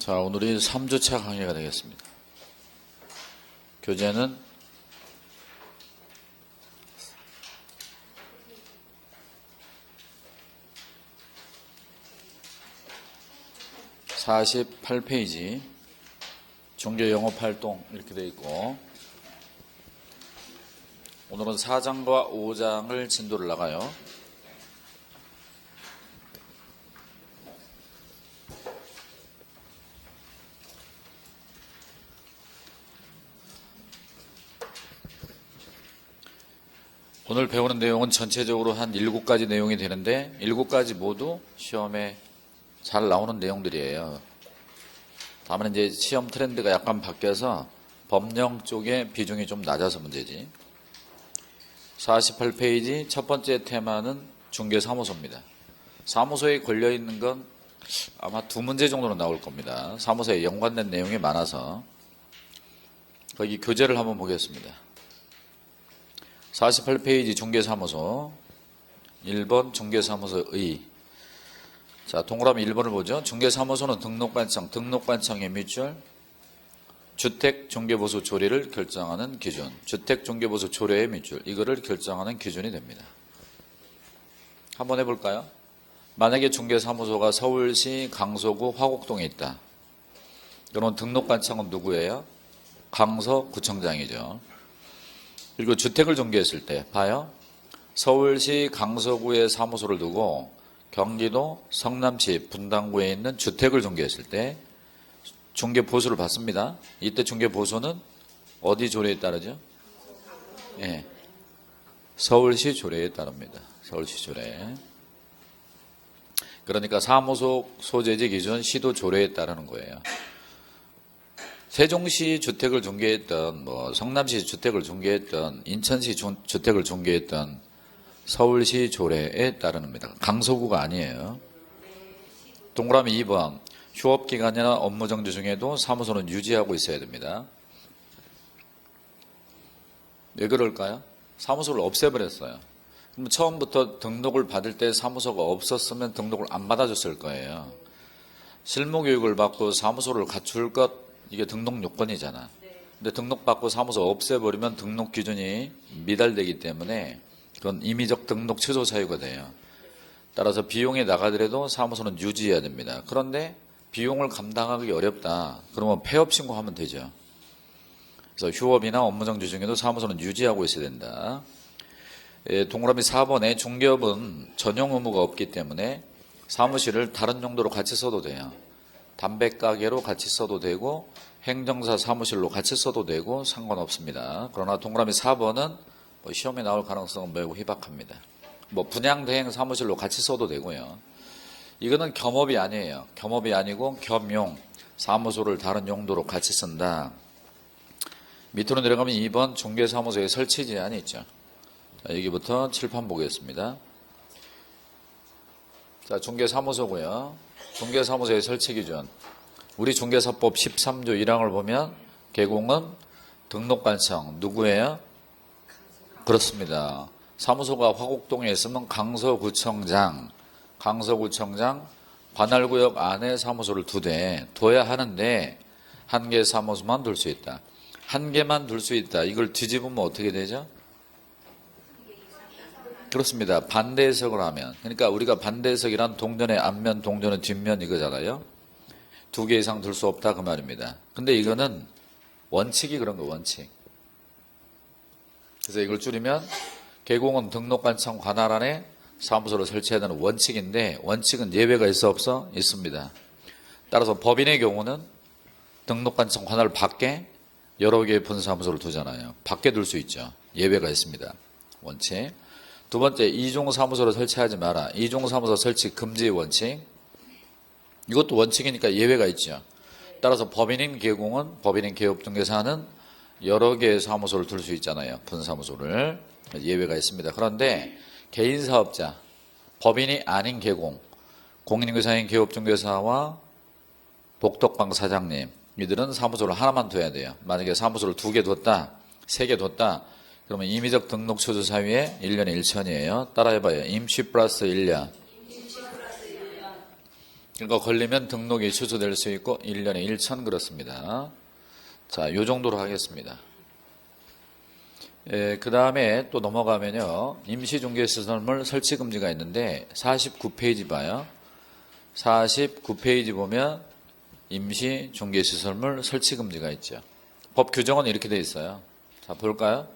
자, 오늘이 3주차 강의가 되겠습니다. 교재는 (48페이지) 종교 영업 활동 이렇게 되어 있고, 오늘은 4장과 5장을 진도를 나가요. 오늘 배우는 내용은 전체적으로 한 7가지 내용이 되는데 7가지 모두 시험에 잘 나오는 내용들이에요. 다만 이제 시험 트렌드가 약간 바뀌어서 법령 쪽에 비중이 좀 낮아서 문제지. 48페이지 첫 번째 테마는 중개사무소입니다. 사무소에 걸려있는 건 아마 2문제 정도는 나올 겁니다. 사무소에 연관된 내용이 많아서 거기 교재를 한번 보겠습니다. 48페이지 중개사무소 1번 중개사무소의. 자, 동그라미 1번을 보죠. 중개사무소는 등록관청의 밑줄 주택종개보수 조례를 결정하는 기준, 주택종개보수 조례의 밑줄, 이거를 결정하는 기준이 됩니다. 한번 해볼까요? 만약에 중개사무소가 서울시 강서구 화곡동에 있다. 그러면 등록관청은 누구예요? 강서구청장이죠. 그리고 주택을 중개했을 때 봐요. 서울시 강서구에 사무소를 두고 경기도 성남시 분당구에 있는 주택을 중개했을 때 중개보수를 받습니다. 이때 중개보수는 어디 조례에 따르죠? 예, 서울시 조례에 따릅니다. 서울시 조례. 그러니까 사무소 소재지 기준 시도 조례에 따르는 거예요. 세종시 주택을 중개했던, 성남시 주택을 중개했던, 인천시 주택을 중개했던 서울시 조례에 따릅니다. 강서구가 아니에요. 동그라미 2번. 휴업기간이나 업무정지 중에도 사무소는 유지하고 있어야 됩니다. 왜 그럴까요? 사무소를 없애버렸어요. 그럼 처음부터 등록을 받을 때 사무소가 없었으면 등록을 안 받아줬을 거예요. 실무교육을 받고 사무소를 갖출 것, 이게 등록 요건이잖아. 근데 등록받고 사무소 없애버리면 등록 기준이 미달되기 때문에 그건 임의적 등록 취소 사유가 돼요. 따라서 비용이 나가더라도 사무소는 유지해야 됩니다. 그런데 비용을 감당하기 어렵다. 그러면 폐업 신고하면 되죠. 그래서 휴업이나 업무정지 중에도 사무소는 유지하고 있어야 된다. 동그라미 4번에 중개업은 전용 의무가 없기 때문에 사무실을 다른 용도로 같이 써도 돼요. 담배가게로 같이 써도 되고 행정사 사무실로 같이 써도 되고 상관없습니다. 그러나 동그라미 4번은 시험에 나올 가능성은 매우 희박합니다. 분양대행 사무실로 같이 써도 되고요. 이거는 겸업이 아니에요. 겸업이 아니고 겸용, 사무소를 다른 용도로 같이 쓴다. 밑으로 내려가면 2번 중개사무소의 설치 제한이 있죠. 자, 여기부터 칠판 보겠습니다. 자, 중개사무소고요. 중개사무소의 설치 기준. 우리 중개사법 13조 1항을 보면 개공은 등록관청 누구예요? 그렇습니다. 사무소가 화곡동에 있으면 강서구청장 관할구역 안에 사무소를 둬야 하는데 한 개 사무소만 둘 수 있다. 한 개만 둘 수 있다. 이걸 뒤집으면 어떻게 되죠? 그렇습니다. 반대 해석을 하면. 그러니까 우리가 반대 해석이란 동전의 앞면, 동전의 뒷면 이거잖아요. 2개 이상 둘 수 없다 그 말입니다. 근데 이거는 원칙이 그런 거, 원칙. 그래서 이걸 줄이면 개공은 등록관청 관할 안에 사무소를 설치해야 되는 원칙인데 원칙은 예외가 있어 없어? 있습니다. 따라서 법인의 경우는 등록관청 관할 밖에 여러 개의 분사무소를 두잖아요. 밖에 둘 수 있죠. 예외가 있습니다. 원칙. 두 번째, 이종사무소를 설치하지 마라. 이종사무소 설치 금지 원칙. 이것도 원칙이니까 예외가 있죠. 따라서 법인인 개공은, 법인인 개업중개사는 여러 개의 사무소를 둘 수 있잖아요. 분사무소를. 예외가 있습니다. 그런데 개인사업자, 법인이 아닌 개공, 공인인구사인 개업중개사와 복덕방 사장님, 이들은 사무소를 하나만 둬야 돼요. 만약에 사무소를 2개 뒀다, 3개 뒀다, 그러면 임의적 등록 취소 사유에 1년에 1천이에요. 따라해봐요. 임시 플러스 1년. 이거 걸리면 등록이 취소될 수 있고 1년에 1천 그렇습니다. 자, 요 정도로 하겠습니다. 그 다음에 또 넘어가면요. 임시중개시설물 설치금지가 있는데 49페이지 봐요. 49페이지 보면 임시중개시설물 설치금지가 있죠. 법 규정은 이렇게 돼 있어요. 자, 볼까요?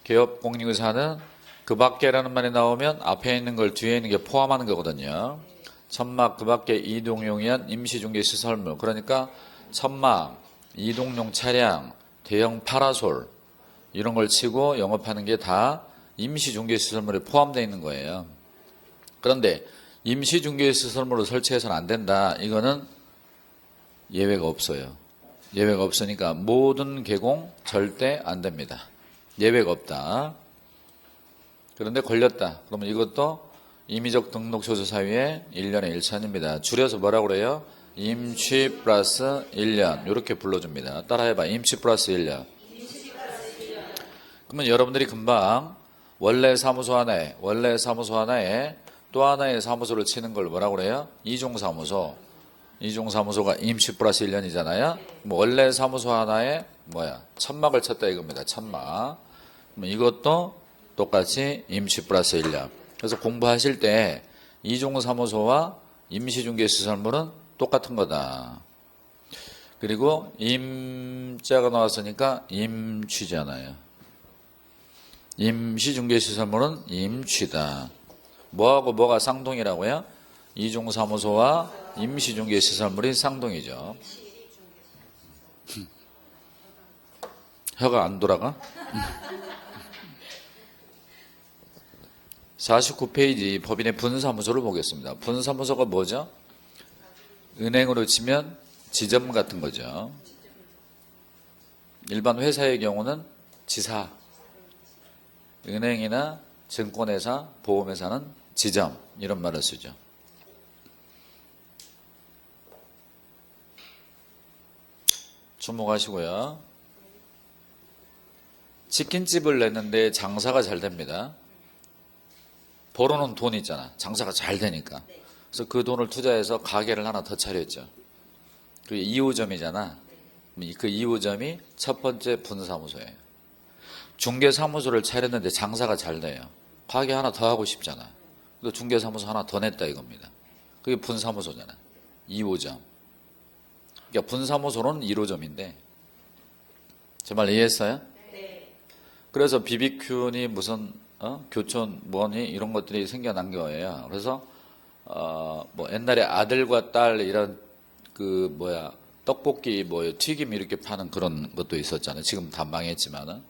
개업공인중개사는 그 밖에라는 말이 나오면 앞에 있는 걸 뒤에 있는 게 포함하는 거거든요. 천막 그 밖에 이동용에 의한 임시중개시설물, 그러니까 천막, 이동용 차량, 대형 파라솔 이런 걸 치고 영업하는 게 다 임시중개시설물에 포함되어 있는 거예요. 그런데 임시중개시설물을 설치해서는 안 된다. 이거는 예외가 없어요. 예외가 없으니까 모든 개공 절대 안 됩니다. 예외가 없다. 그런데 걸렸다. 그러면 이것도 임의적 등록 취소 사유에 1년에 1천입니다. 줄여서 뭐라고 그래요? 임취 플러스 1년 이렇게 불러줍니다. 따라해봐. 임취 플러스 1년. 그러면 여러분들이 금방 원래 사무소 하나에 또 하나의 사무소를 치는 걸 뭐라고 그래요? 이종사무소. 이종사무소가 임취 플러스 1년이잖아요. 원래 사무소 하나에 천막을 쳤다 이겁니다. 천막. 그럼 이것도 똑같이 임취 플러스 1년. 그래서 공부하실 때 이종사무소와 임시중개시설물은 똑같은 거다. 그리고 임자가 나왔으니까 임취잖아요. 임시중개시설물은 임취다. 뭐하고 뭐가 쌍둥이라고요? 이종사무소와 임시중개시설물이 쌍둥이죠. 혀가 안 돌아가? 49페이지 법인의 분사무소를 보겠습니다. 분사무소가 뭐죠? 은행으로 치면 지점 같은 거죠. 일반 회사의 경우는 지사, 은행이나 증권회사, 보험회사는 지점 이런 말을 쓰죠. 주목하시고요. 치킨집을 냈는데 장사가 잘 됩니다. 벌어놓은 돈 있잖아. 장사가 잘 되니까. 그래서 그 돈을 투자해서 가게를 하나 더 차렸죠. 그게 2호점이잖아. 그 2호점이 첫 번째 분사무소예요. 중개사무소를 차렸는데 장사가 잘 돼요. 가게 하나 더 하고 싶잖아. 또 중개사무소 하나 더 냈다 이겁니다. 그게 분사무소잖아. 2호점. 그러니까 분사무소는 1호점인데 제 말 이해했어요? 네. 그래서 비비큐니 무슨 교촌 뭐니 이런 것들이 생겨난 거예요. 그래서 뭐 옛날에 아들과 딸 이런 떡볶이 튀김 이렇게 파는 그런 것도 있었잖아요. 지금 다 망했지만은.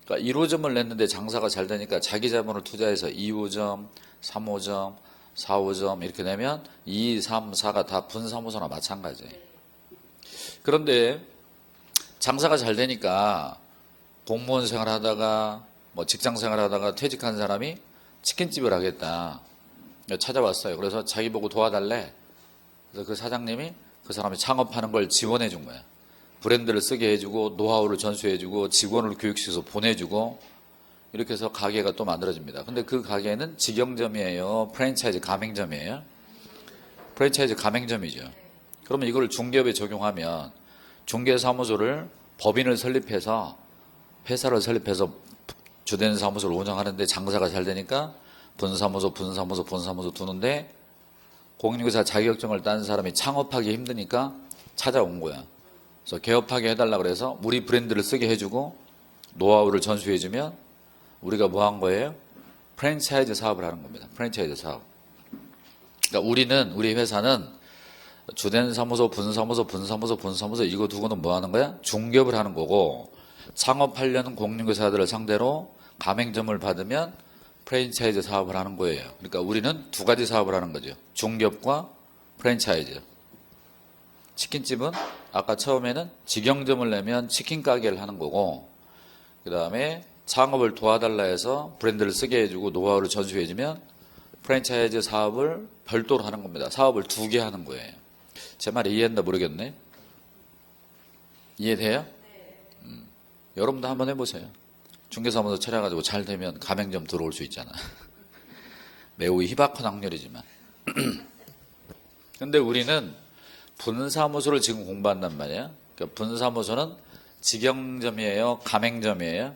그러니까 1호점을 냈는데 장사가 잘 되니까 자기 자본을 투자해서 2호점, 3호점, 4호점 이렇게 내면 2, 3, 4가 다 분사무소나 마찬가지예요. 그런데 장사가 잘 되니까 공무원 생활하다가 직장 생활하다가 퇴직한 사람이 치킨집을 하겠다 찾아왔어요. 그래서 자기 보고 도와달래. 그래서 그 사장님이 그 사람이 창업하는 걸 지원해 준 거야. 브랜드를 쓰게 해주고 노하우를 전수해주고 직원을 교육시켜서 보내주고 이렇게 해서 가게가 또 만들어집니다. 근데 그 가게는 직영점이에요? 프랜차이즈 가맹점이에요? 프랜차이즈 가맹점이죠. 그러면 이걸 중개업에 적용하면 중개사무소를 법인을 설립해서 회사를 설립해서 주된 사무소를 운영하는데 장사가 잘 되니까 분사무소 두는데 공인중개사 자격증을 딴 사람이 창업하기 힘드니까 찾아온 거야. 그래서 개업하게 해달라 그래서 우리 브랜드를 쓰게 해주고 노하우를 전수해주면 우리가 뭐 한 거예요? 프랜차이즈 사업을 하는 겁니다. 프랜차이즈 사업. 그러니까 우리 회사는 주된 사무소, 분사무소 이거 두고는 뭐 하는 거야? 중개업을 하는 거고 창업하려는 공인중개사들을 상대로 가맹점을 받으면 프랜차이즈 사업을 하는 거예요. 그러니까 우리는 두 가지 사업을 하는 거죠. 중개업과 프랜차이즈. 치킨집은 아까 처음에는 직영점을 내면 치킨 가게를 하는 거고 그 다음에 창업을 도와달라 해서 브랜드를 쓰게 해주고 노하우를 전수해주면 프랜차이즈 사업을 별도로 하는 겁니다. 사업을 두 개 하는 거예요. 제 말 이해했나 모르겠네. 이해돼요? 여러분도 한번 해보세요. 중개사무소 차려가지고 잘 되면 가맹점 들어올 수 있잖아. 매우 희박한 확률이지만. 근데 우리는 분사무소를 지금 공부한단 말이야. 그러니까 분사무소는 직영점이에요? 가맹점이에요?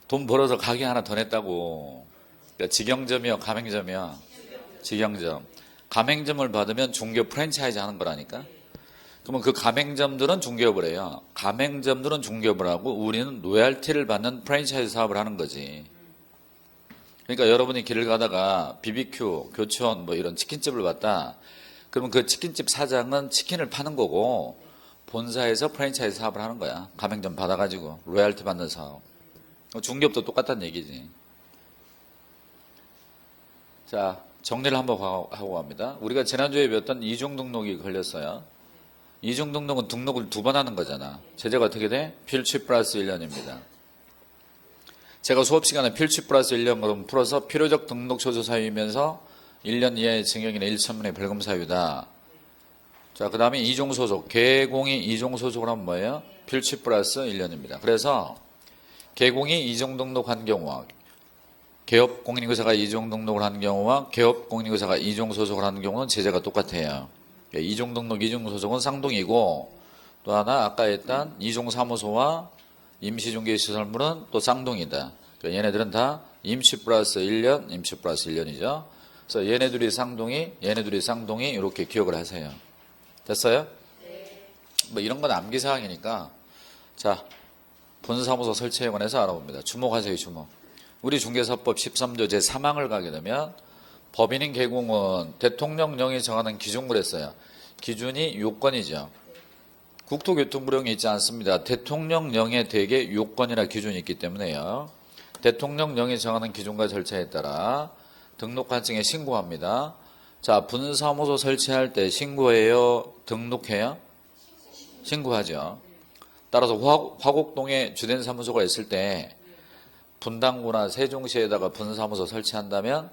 돈 벌어서 가게 하나 더 냈다고. 그러니까 직영점이요? 가맹점이요? 직영점. 가맹점을 받으면 중개업 프랜차이즈 하는 거라니까. 그러면 그 가맹점들은 중개업을 해요. 가맹점들은 중개업을 하고 우리는 로얄티를 받는 프랜차이즈 사업을 하는 거지. 그러니까 여러분이 길을 가다가 BBQ, 교촌 뭐 이런 치킨집을 봤다. 그러면 그 치킨집 사장은 치킨을 파는 거고 본사에서 프랜차이즈 사업을 하는 거야. 가맹점 받아가지고 로얄티 받는 사업. 중개업도 똑같다는 얘기지. 자, 정리를 한번 하고 갑니다. 우리가 지난주에 배웠던 이중 등록이 걸렸어요. 이중 등록은 등록을 2번 하는 거잖아. 제재가 어떻게 돼? 필취 플러스 1년입니다. 제가 수업 시간에 필취 플러스 1년으로 풀어서 필요적 등록 초조 사유이면서 1년 이하의 징역이나 1천만원의 벌금 사유다. 자, 그 다음에 이중 소속. 개공이 이중 소속을 하면 뭐예요? 필취 플러스 1년입니다. 그래서 개공이 이중 등록한 경우와 개업 공인인구사가 이중 등록을 하는 경우와 개업 공인인구사가 이중 소속을 하는 경우는 제재가 똑같아요. 이중 등록, 이중 소속은 쌍둥이고 또 하나 아까 했던 이중 사무소와 임시중개시설물은 또 쌍둥이다. 그러니까 얘네들은 다 임시 플러스 1년, 임시 플러스 1년이죠. 그래서 얘네들이 쌍둥이, 얘네들이 쌍둥이 이렇게 기억을 하세요. 됐어요? 네. 뭐 이런 건 암기사항이니까 자, 분사무소 설치에 관해서 알아봅니다. 주목하세요, 주목. 우리 중개사법 13조 제3항을 가게 되면 법인인 개공은 대통령령이 정하는 기준을 했어요. 기준이 요건이죠. 국토교통부령이 있지 않습니다. 대통령령에 대개 요건이나 기준이 있기 때문에요. 대통령령이 정하는 기준과 절차에 따라 등록한증에 신고합니다. 자, 분사무소 설치할 때 신고해요? 등록해요? 신고하죠. 따라서 화곡동에 주된 사무소가 있을 때 분당구나 세종시에다가 분사무소 설치한다면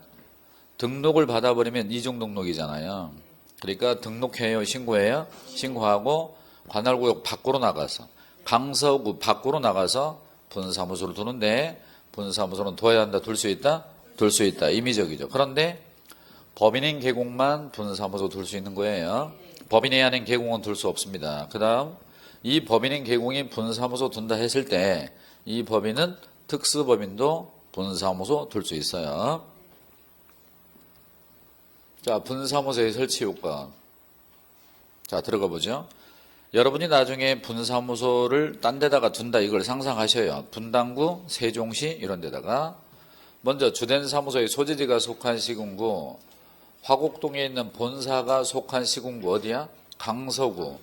등록을 받아버리면 이중 등록이잖아요. 그러니까 등록해요? 신고해요? 신고하고 관할구역 밖으로 나가서 강서구 밖으로 나가서 분사무소를 두는데 분사무소는 둬야 한다, 둘 수 있다? 둘 수 있다. 임의적이죠. 그런데 법인인 개공만 분사무소 둘 수 있는 거예요. 법인이 아닌 개공은 둘 수 없습니다. 그 다음 이 법인인 개공이 분사무소 둔다 했을 때 이 법인은 특수법인도 분사무소 둘 수 있어요. 자, 분사무소의 설치 요건. 자, 들어가 보죠. 여러분이 나중에 분사무소를 딴 데다가 둔다 이걸 상상하셔요. 분당구, 세종시 이런 데다가 먼저 주된 사무소의 소재지가 속한 시군구, 화곡동에 있는 본사가 속한 시군구 어디야? 강서구.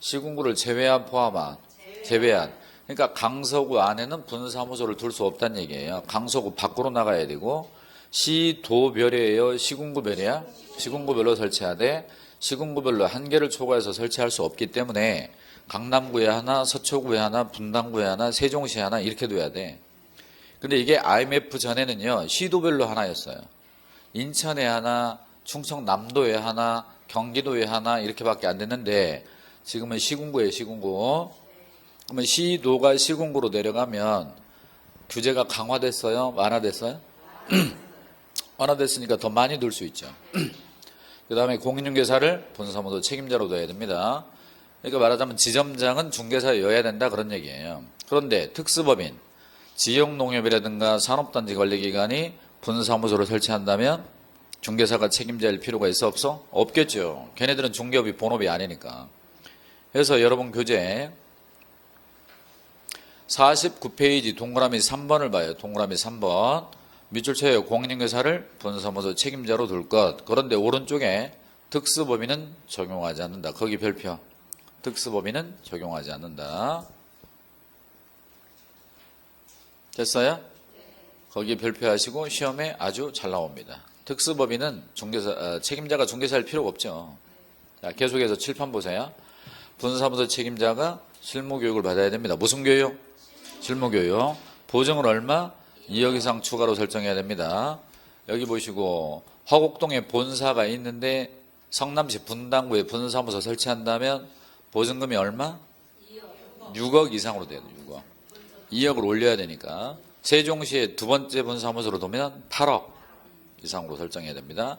시군구를 제외한 포함한 제외한. 그러니까 강서구 안에는 분사무소를 둘 수 없다는 얘기예요. 강서구 밖으로 나가야 되고 시도별이에요? 시군구별이야? 시군구별로 설치해야 돼. 시군구별로 한 개를 초과해서 설치할 수 없기 때문에 강남구에 하나, 서초구에 하나, 분당구에 하나, 세종시에 하나 이렇게 둬야 돼. 근데 이게 IMF 전에는요. 시도별로 하나였어요. 인천에 하나, 충청남도에 하나, 경기도에 하나 이렇게밖에 안 됐는데 지금은 시군구예요. 시군구. 그러면 시도가 시군구로 내려가면 규제가 강화됐어요? 완화됐어요? 완화됐으니까 더 많이 둘 수 있죠. 그 다음에 공인중개사를 분사무소 책임자로 둬야 됩니다. 그러니까 말하자면 지점장은 중개사여야 된다 그런 얘기예요. 그런데 특수법인, 지역농협이라든가 산업단지 관리기관이 분사무소를 설치한다면 중개사가 책임질 필요가 있어 없어? 없겠죠. 걔네들은 중개업이 본업이 아니니까. 그래서 여러분 교재 49페이지 동그라미 3번을 봐요. 동그라미 3번. 밑줄 쳐요. 공인중개사를 분사무소 책임자로 둘 것. 그런데 오른쪽에 특수법인은 적용하지 않는다. 거기 별표. 특수법인은 적용하지 않는다. 됐어요? 거기 별표하시고 시험에 아주 잘 나옵니다. 특수법인은 책임자가 중개사일 필요가 없죠. 자, 계속해서 칠판 보세요. 분사무소 책임자가 실무교육을 받아야 됩니다. 무슨 교육? 실무교육. 보증을 얼마? 2억 이상 추가로 설정해야 됩니다. 여기 보시고 화곡동에 본사가 있는데 성남시 분당구에 분사무소 설치한다면 보증금이 얼마? 6억 이상으로 돼요. 6억. 2억을 올려야 되니까. 세종시에 두 번째 분사무소로 두면 8억. 이상으로 설정해야 됩니다.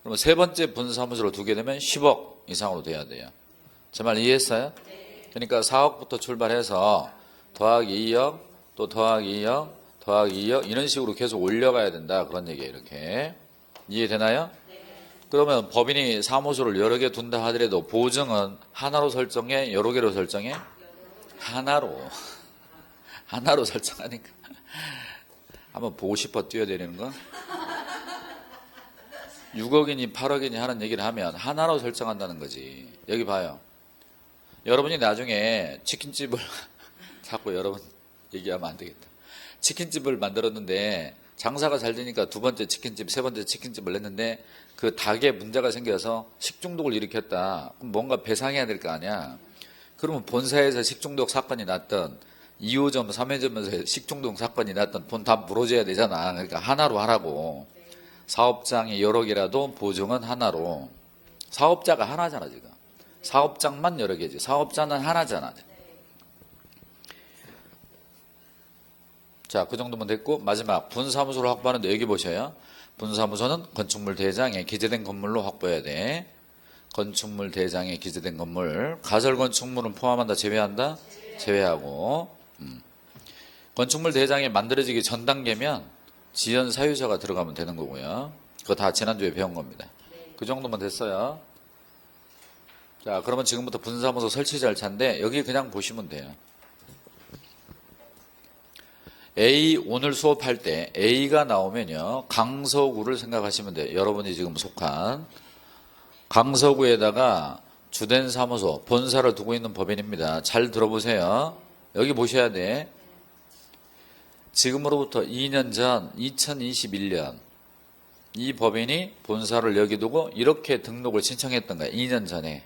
그러면 세 번째 분사무소를 두게 되면 10억 이상으로 돼야 돼요. 제 말 이해했어요? 그러니까 4억부터 출발해서 더하기 2억, 또 더하기 2억, 더하기 2억 이런 식으로 계속 올려가야 된다. 그런 얘기예요. 이렇게. 이해되나요? 그러면 법인이 사무소를 여러 개 둔다 하더라도 보증은 하나로 설정해? 여러 개로 설정해? 하나로. 하나로 설정하니까. 한번 보고 싶어 뛰어내리는 거? 6억이니 8억이니 하는 얘기를 하면 하나로 설정한다는 거지. 여기 봐요. 여러분이 나중에 치킨집을 자꾸 여러분 얘기하면 안 되겠다. 치킨집을 만들었는데 장사가 잘 되니까 두 번째 치킨집, 세 번째 치킨집을 냈는데 그 닭에 문제가 생겨서 식중독을 일으켰다. 그럼 뭔가 배상해야 될 거 아니야. 그러면 본사에서 식중독 사건이 났던 2호점, 3회점에서 식중독 사건이 났던 돈 다 물어줘야 되잖아. 그러니까 하나로 하라고. 사업장이 여러 개라도 보증은 하나로. 사업자가 하나잖아 지금. 사업장만 여러 개지. 사업자는 하나잖아. 자, 그 정도면 됐고 마지막 분사무소를 확보하는데 여기 보셔요. 분사무소는 건축물 대장에 기재된 건물로 확보해야 돼. 건축물 대장에 기재된 건물. 가설 건축물은 포함한다, 제외한다? 제외하고. 건축물 대장에 만들어지기 전 단계면 지연 사유서가 들어가면 되는 거고요. 그거 다 지난주에 배운 겁니다. 그 정도면 됐어요. 자, 그러면 지금부터 분사무소 설치 절차인데 여기 그냥 보시면 돼요. A 오늘 수업할 때 A가 나오면요. 강서구를 생각하시면 돼요. 여러분이 지금 속한 강서구에다가 주된 사무소, 본사를 두고 있는 법인입니다. 잘 들어보세요. 여기 보셔야 돼. 지금으로부터 2년 전 2021년 이 법인이 본사를 여기 두고 이렇게 등록을 신청했던 거예요. 2년 전에.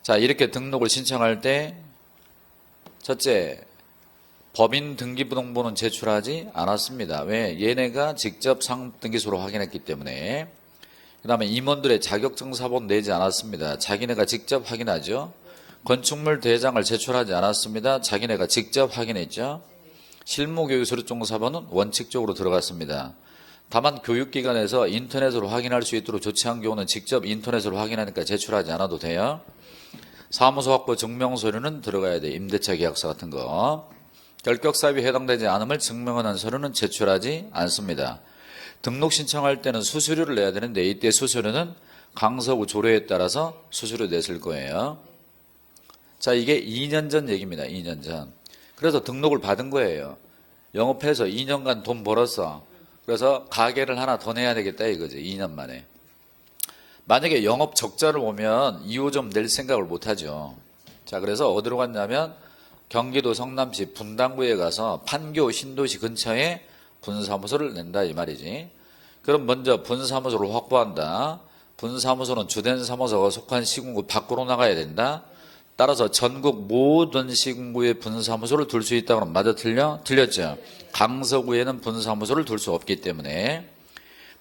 자, 이렇게 등록을 신청할 때 첫째, 법인 등기부등본은 제출하지 않았습니다. 왜? 얘네가 직접 상등기소로 확인했기 때문에. 그 다음에 임원들의 자격증 사본 내지 않았습니다. 자기네가 직접 확인하죠. 건축물 대장을 제출하지 않았습니다. 자기네가 직접 확인했죠. 실무교육 서류종 사본은 원칙적으로 들어갔습니다. 다만 교육기관에서 인터넷으로 확인할 수 있도록 조치한 경우는 직접 인터넷으로 확인하니까 제출하지 않아도 돼요. 사무소 확보 증명서류는 들어가야 돼. 임대차 계약서 같은 거. 결격사유에 해당되지 않음을 증명하는 서류는 제출하지 않습니다. 등록 신청할 때는 수수료를 내야 되는데 이때 수수료는 강서구 조례에 따라서 수수료 냈을 거예요. 자, 이게 2년 전 얘기입니다. 2년 전. 그래서 등록을 받은 거예요. 영업해서 2년간 돈 벌었어. 그래서 가게를 하나 더 내야 되겠다 이거지. 2년 만에. 만약에 영업 적자를 보면 2호점 낼 생각을 못 하죠. 자, 그래서 어디로 갔냐면 경기도 성남시 분당구에 가서 판교 신도시 근처에 분사무소를 낸다 이 말이지. 그럼 먼저 분사무소를 확보한다. 분사무소는 주된 사무소가 속한 시군구 밖으로 나가야 된다. 따라서 전국 모든 시군구에 분사무소를 둘 수 있다 그러면 맞아 틀려? 틀렸죠. 강서구에는 분사무소를 둘 수 없기 때문에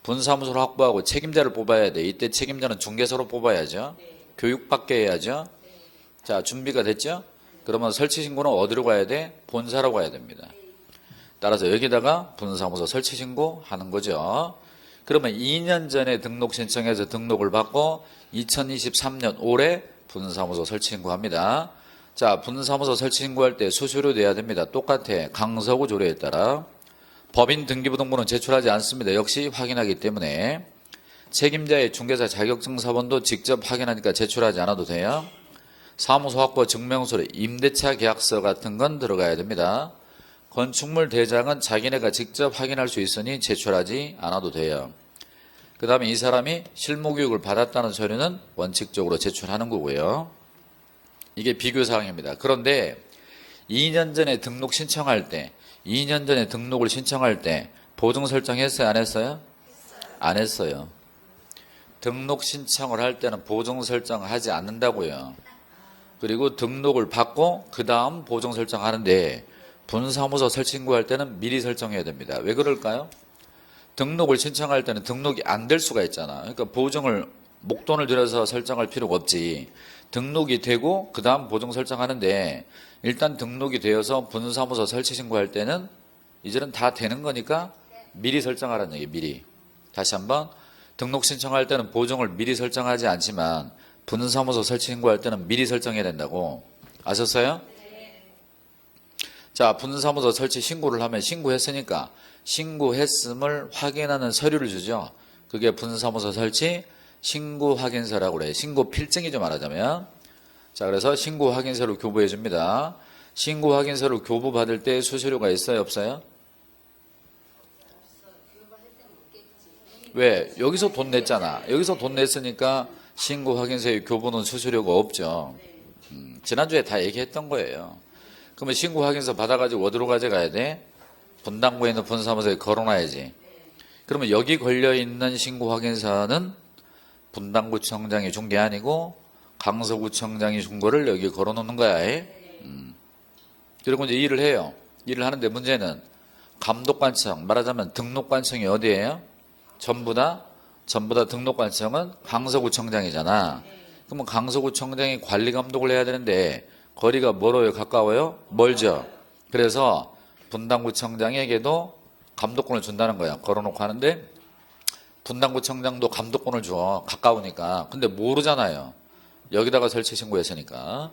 분사무소를 확보하고 책임자를 뽑아야 돼. 이때 책임자는 중개사로 뽑아야죠. 교육받게 해야죠. 자, 준비가 됐죠? 그러면 설치 신고는 어디로 가야 돼? 본사로 가야 됩니다. 따라서 여기다가 분사무소 설치 신고 하는 거죠. 그러면 2년 전에 등록 신청해서 등록을 받고 2023년 올해 분사무소 설치 신고합니다. 자, 분사무소 설치 신고할 때 수수료 내야 됩니다. 똑같아. 강서구 조례에 따라. 법인 등기부등본은 제출하지 않습니다. 역시 확인하기 때문에. 책임자의 중개사 자격증 사본도 직접 확인하니까 제출하지 않아도 돼요. 사무소 확보 증명서류, 임대차 계약서 같은 건 들어가야 됩니다. 건축물 대장은 자기네가 직접 확인할 수 있으니 제출하지 않아도 돼요. 그 다음에 이 사람이 실무교육을 받았다는 서류는 원칙적으로 제출하는 거고요. 이게 비교사항입니다. 그런데 2년 전에 등록 신청할 때, 2년 전에 등록을 신청할 때 보증 설정했어요? 안 했어요? 안 했어요. 등록 신청을 할 때는 보증 설정하지 않는다고요. 그리고 등록을 받고 그 다음 보증 설정하는데 분사무소 설치 신고할 때는 미리 설정해야 됩니다. 왜 그럴까요? 등록을 신청할 때는 등록이 안 될 수가 있잖아. 그러니까 보증을 목돈을 들여서 설정할 필요가 없지. 등록이 되고 그 다음 보증 설정하는데 일단 등록이 되어서 분사무소 설치 신고할 때는 이제는 다 되는 거니까 미리 설정하라는 얘기. 미리. 다시 한번 등록 신청할 때는 보정을 미리 설정하지 않지만 분사무소 설치 신고할 때는 미리 설정해야 된다고. 아셨어요? 자, 분사무소 설치 신고를 하면 신고했으니까 신고했음을 확인하는 서류를 주죠. 그게 분사무소 설치 신고 확인서라고 그래요. 신고 필증이죠, 말하자면. 자, 그래서 신고 확인서를 교부해 줍니다. 신고 확인서를 교부받을 때 수수료가 있어요, 없어요? 왜? 여기서 돈 냈잖아. 여기서 돈 냈으니까 신고 확인서의 교부는 수수료가 없죠. 지난주에 다 얘기했던 거예요. 그러면 신고 확인서 받아가지고 어디로 가져가야 돼? 분당구에 있는 분사무소에 걸어놔야지. 그러면 여기 걸려있는 신고 확인서는 분당구청장이 준 게 아니고 강서구청장이 준 거를 여기 걸어놓는 거야. 그리고 이제 일을 해요. 일을 하는데 문제는 감독관청, 말하자면 등록관청이 어디예요? 전부 다 등록관청은 강서구청장이잖아. 그러면 강서구청장이 관리감독을 해야 되는데 거리가 멀어요? 가까워요? 멀죠. 그래서 분당구청장에게도 감독권을 준다는 거야. 걸어놓고 하는데 분당구청장도 감독권을 줘. 가까우니까. 근데 모르잖아요. 여기다가 설치 신고했으니까.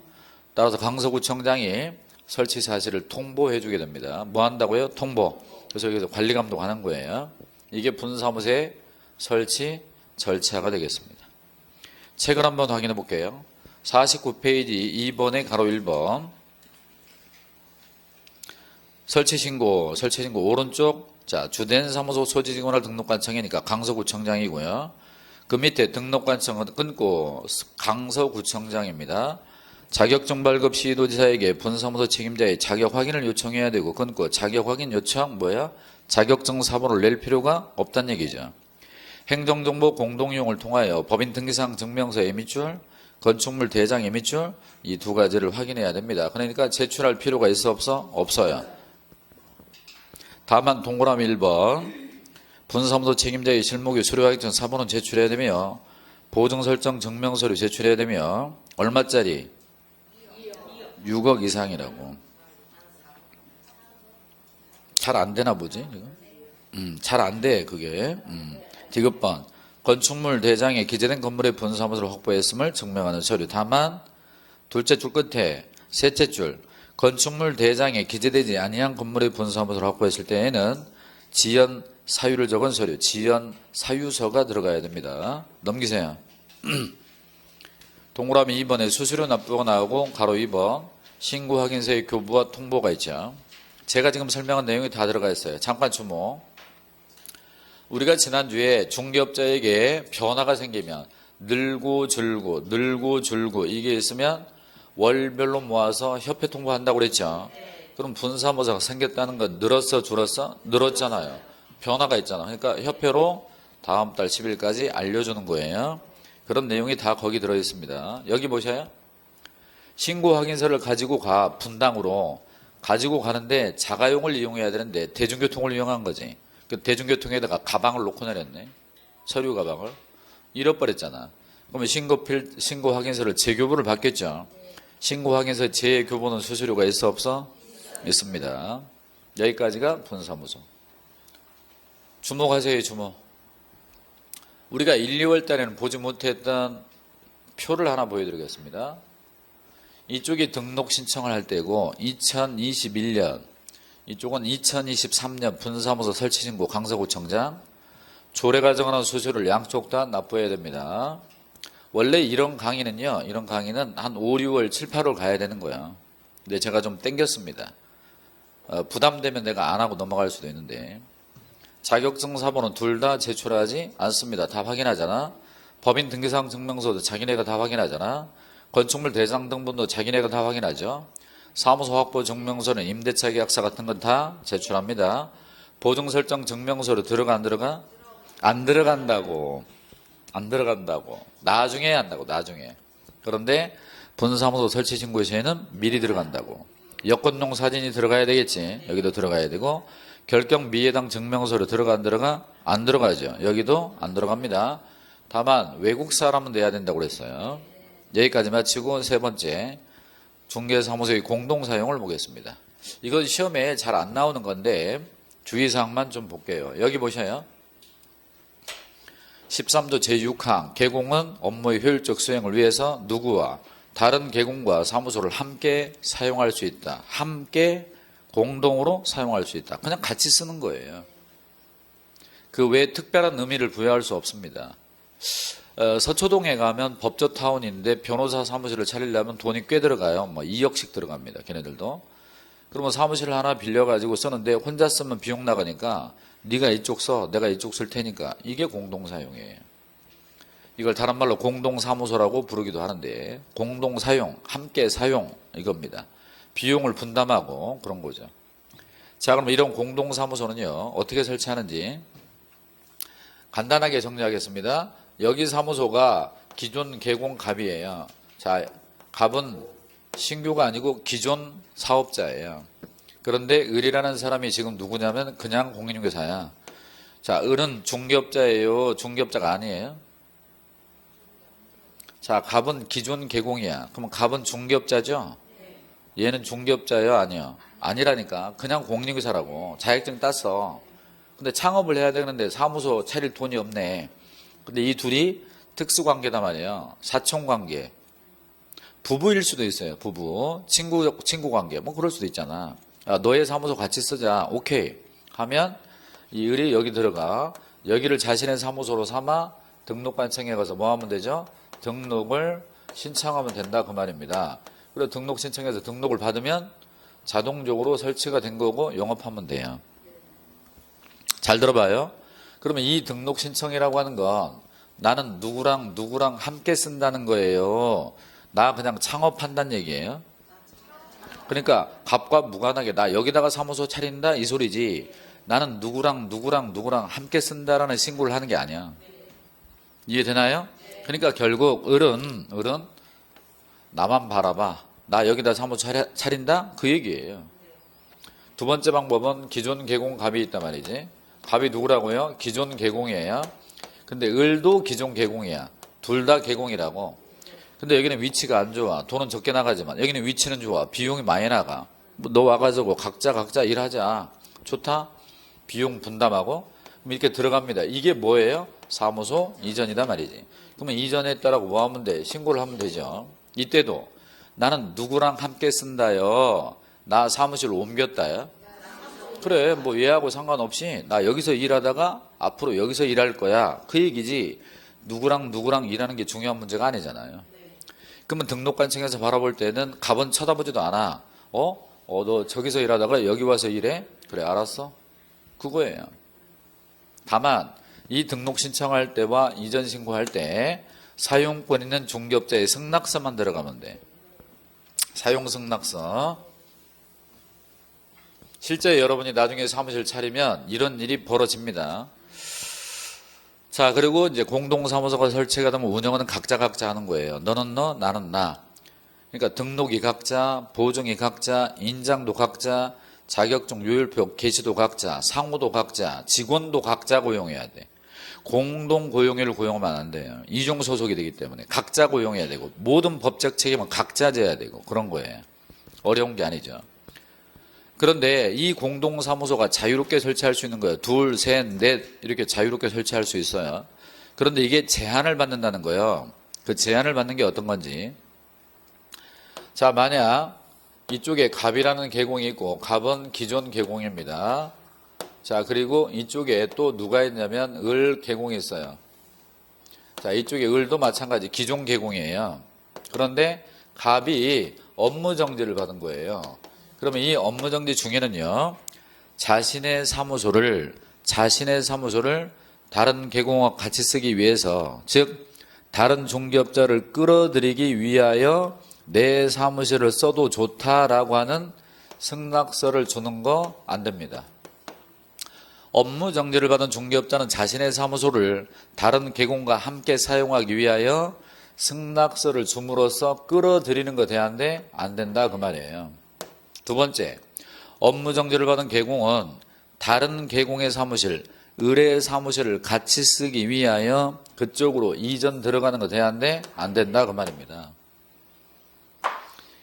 따라서 강서구청장이 설치 사실을 통보해 주게 됩니다. 뭐 한다고요? 통보. 그래서 여기서 관리감독 하는 거예요. 이게 분사무소의 설치 절차가 되겠습니다. 책을 한번 확인해 볼게요. 49페이지 2번에 가로 1번. 설치 신고 오른쪽. 자, 주된 사무소 소지 직원을 등록관청이니까 강서구청장이고요. 그 밑에 등록관청은 끊고 강서구청장입니다. 자격증 발급 시도지사에게 분사무소 책임자의 자격 확인을 요청해야 되고 끊고 자격 확인 요청 뭐야? 자격증 사본을 낼 필요가 없다는 얘기죠. 행정정보 공동이용을 통하여 법인 등기상 증명서 예미줄, 건축물 대장 예미줄 이 두 가지를 확인해야 됩니다. 그러니까 제출할 필요가 있어 없어? 없어요. 다만 동그라미 1번 분사무소 책임자의 실무규 수료하기전 사본은 제출해야 되며 보증 설정 증명서를 제출해야 되며 얼마짜리? 6억 이상이라고. 잘 안 되나 보지 지금? 잘 안 돼 그게. 디귿번 건축물 대장에 기재된 건물의 분사무소를 확보했음을 증명하는 서류. 다만 둘째 줄 끝에 셋째 줄 건축물 대장에 기재되지 아니한 건물의 분사무소를 확보했을 때에는 지연 사유를 적은 서류, 지연 사유서가 들어가야 됩니다. 넘기세요. 동그라미 2번에 수수료 납부가 나오고 가로 2번 신고 확인서의 교부와 통보가 있죠. 제가 지금 설명한 내용이 다 들어가 있어요. 잠깐 주목. 우리가 지난주에 중개업자에게 변화가 생기면 늘고 줄고 이게 있으면 월별로 모아서 협회 통보한다고 그랬죠. 그럼 분사무소가 생겼다는 건 늘었어 줄었어? 늘었잖아요. 변화가 있잖아. 그러니까 협회로 다음 달 10일까지 알려주는 거예요. 그런 내용이 다 거기 들어있습니다. 여기 보셔요. 신고 확인서를 가지고 가 분당으로 가지고 가는데 자가용을 이용해야 되는데 대중교통을 이용한 거지. 그 대중교통에다가 가방을 놓고 내렸네. 서류 가방을. 잃어버렸잖아. 그러면 신고 확인서를 재교부를 받겠죠. 신고 확인서 재교부는 수수료가 있어 없어? 있습니다. 여기까지가 분사무소. 주목하세요. 주목. 우리가 1, 2월 달에는 보지 못했던 표를 하나 보여드리겠습니다. 이쪽이 등록 신청을 할 때고 2021년 이쪽은 2023년 분사무소 설치신고 강서구청장 조례 가정하는 수수료를 양쪽 다 납부해야 됩니다. 원래 이런 강의는 한 5, 6월, 7, 8월 가야 되는 거야. 근데 제가 좀 땡겼습니다. 부담되면 내가 안 하고 넘어갈 수도 있는데 자격증 사본은 둘 다 제출하지 않습니다. 다 확인하잖아. 법인 등기사항 증명서도 자기네가 다 확인하잖아. 건축물 대장 등본도 자기네가 다 확인하죠. 사무소 확보 증명서는 임대차 계약서 같은 건 다 제출합니다. 보증 설정 증명서로 들어가 안 들어가? 안 들어간다고. 나중에 한다고. 나중에. 그런데 분사무소 설치 신고 시에는 미리 들어간다고. 여권용 사진이 들어가야 되겠지. 여기도 들어가야 되고 결격 미해당 증명서로 들어가 안 들어가? 안 들어가죠. 여기도 안 들어갑니다. 다만 외국 사람은 내야 된다고 그랬어요. 여기까지 마치고 세 번째 중개사무소의 공동사용을 보겠습니다. 이건 시험에 잘 안 나오는 건데 주의사항만 좀 볼게요. 여기 보셔요. 13조 제6항 개공은 업무의 효율적 수행을 위해서 누구와 다른 개공과 사무소를 함께 사용할 수 있다. 함께 공동으로 사용할 수 있다. 그냥 같이 쓰는 거예요. 그 외에 특별한 의미를 부여할 수 없습니다. 서초동에 가면 법조타운인데 변호사 사무실을 차리려면 돈이 꽤 들어가요. 뭐 2억씩 들어갑니다. 걔네들도. 그러면 사무실 하나 빌려가지고 쓰는데 혼자 쓰면 비용 나가니까 네가 이쪽 써, 내가 이쪽 쓸 테니까 이게 공동사용이에요. 이걸 다른 말로 공동사무소라고 부르기도 하는데 공동사용, 함께 사용 이겁니다. 비용을 분담하고 그런 거죠. 자, 그럼 이런 공동사무소는요 어떻게 설치하는지 간단하게 정리하겠습니다. 여기 사무소가 기존 개공 갑이에요. 자, 갑은 신규가 아니고 기존 사업자예요. 그런데 을이라는 사람이 지금 누구냐면 그냥 공인중개사야. 자, 을은 중개업자예요? 중개업자가 아니에요? 자, 갑은 기존 개공이야. 그러면 갑은 중개업자죠? 얘는 중개업자예요? 아니요? 아니라니까. 그냥 공인중개사라고. 자격증 땄어. 근데 창업을 해야 되는데 사무소 차릴 돈이 없네. 근데 이 둘이 특수관계단 말이에요. 사촌관계. 부부일 수도 있어요. 부부. 친구관계. 뭐 그럴 수도 있잖아. 야, 너의 사무소 같이 쓰자. 오케이. 하면 이 을이 여기 들어가. 여기를 자신의 사무소로 삼아 등록관청에 가서 뭐 하면 되죠? 등록을 신청하면 된다 그 말입니다. 그리고 등록 신청해서 등록을 받으면 자동적으로 설치가 된 거고 영업하면 돼요. 잘 들어봐요. 그러면 이 등록 신청이라고 하는 건 나는 누구랑 함께 쓴다는 거예요. 나 그냥 창업한다는 얘기예요. 그러니까 갑과 무관하게 나 여기다가 사무소 차린다 이 소리지 나는 누구랑 함께 쓴다라는 신고를 하는 게 아니야. 이해되나요? 그러니까 결국 을은 나만 바라봐. 나 여기다 사무소 차린다? 그 얘기예요. 두 번째 방법은 기존 개공 갑이 있단 말이지. 갑이 누구라고요? 기존 개공이에요. 근데 을도 기존 개공이야. 둘 다 개공이라고. 근데 여기는 위치가 안 좋아. 돈은 적게 나가지만 여기는 위치는 좋아. 비용이 많이 나가. 너 와가지고 각자 일하자. 좋다? 비용 분담하고 그럼 이렇게 들어갑니다. 이게 뭐예요? 사무소 이전이다 말이지. 그러면 이전했다라고 뭐 하면 돼? 신고를 하면 되죠. 이때도 나는 누구랑 함께 쓴다요. 나 사무실로 옮겼다요. 그래 뭐 얘하고 상관없이 나 여기서 일하다가 앞으로 여기서 일할 거야. 그 얘기지 누구랑 일하는 게 중요한 문제가 아니잖아요. 그러면 등록관청에서 바라볼 때는 갑은 쳐다보지도 않아. 너 저기서 일하다가 여기 와서 일해? 그래 알았어. 그거예요. 다만 이 등록 신청할 때와 이전 신고할 때 사용권 있는 중개업자의 승낙서만 들어가면 돼. 사용 승낙서. 실제 여러분이 나중에 사무실 차리면 이런 일이 벌어집니다. 자, 그리고 이제 공동사무소가 설치가 되면 운영은 각자 하는 거예요. 너는 너, 나는 나. 그러니까 등록이 각자, 보증이 각자, 인장도 각자, 자격증 요율표 게시도 각자, 상호도 각자, 직원도 각자 고용해야 돼. 공동 고용인을 고용하면 안 돼요. 이중 소속이 되기 때문에 각자 고용해야 되고 모든 법적 책임은 각자 져야 되고 그런 거예요. 어려운 게 아니죠. 그런데 이 공동사무소가 자유롭게 설치할 수 있는 거예요. 둘, 셋, 넷 이렇게 자유롭게 설치할 수 있어요. 그런데 이게 제한을 받는다는 거예요. 그 제한을 받는 게 어떤 건지. 자, 만약 이쪽에 갑이라는 계공이 있고 갑은 기존 계공입니다. 자, 그리고 이쪽에 또 누가 있냐면 을 계공이 있어요. 자, 이쪽에 을도 마찬가지 기존 계공이에요. 그런데 갑이 업무 정지를 받은 거예요. 그러면 이 업무 정지 중에는요, 자신의 사무소를 다른 계공과 같이 쓰기 위해서, 즉 다른 중개업자를 끌어들이기 위하여 내 사무실을 써도 좋다라고 하는 승낙서를 주는 거 안 됩니다. 업무 정지를 받은 중개업자는 자신의 사무소를 다른 계공과 함께 사용하기 위하여 승낙서를 줌으로써 끌어들이는 거 대한데 안 된다 그 말이에요. 두 번째, 업무 정지를 받은 계공은 다른 계공의 사무실, 을의 사무실을 같이 쓰기 위하여 그쪽으로 이전 들어가는 거 대한데 안 된다 그 말입니다.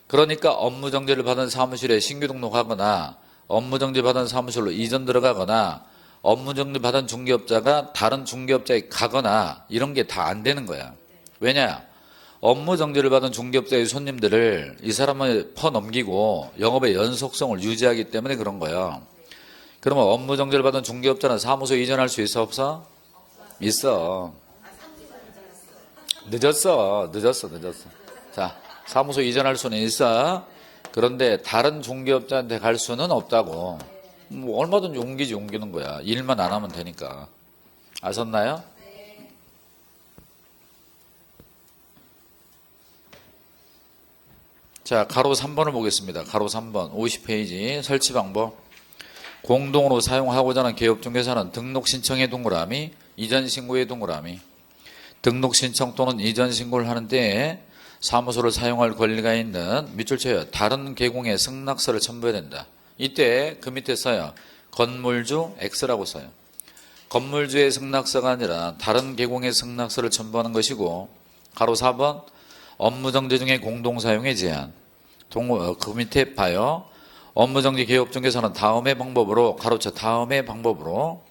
그러니까 업무 정지를 받은 사무실에 신규 등록하거나 업무 정지 받은 사무실로 이전 들어가거나 업무 정지 받은 중개업자가 다른 중개업자에 가거나 이런 게 다 안 되는 거야. 왜냐? 업무 정지를 받은 중개업자의 손님들을 이 사람을 퍼넘기고 영업의 연속성을 유지하기 때문에 그런 거예요. 그러면 업무 정지를 받은 중개업자는 사무소 이전할 수 있어 없어? 있어. 늦었어. 자, 사무소 이전할 수는 있어. 그런데 다른 중개업자한테 갈 수는 없다고. 뭐 얼마든지 옮기는 거야. 일만 안 하면 되니까. 아셨나요? 자, 가로 3번을 보겠습니다. 가로 3번 50페이지 설치 방법. 공동으로 사용하고자 하는 개업중개사는 등록 신청의 동그라미, 이전 신고의 동그라미. 등록 신청 또는 이전 신고를 하는 때에 사무소를 사용할 권리가 있는 밑줄 쳐요. 다른 계공의 승낙서를 첨부해야 된다. 이때 그 밑에 써요. 건물주 X라고 써요. 건물주의 승낙서가 아니라 다른 계공의 승낙서를 첨부하는 것이고, 가로 4번 업무정지 중에 공동사용의 제한. 그 밑에 봐요. 업무정지 개업중개사는 다음의 방법으로, 가로쳐 다음의 방법으로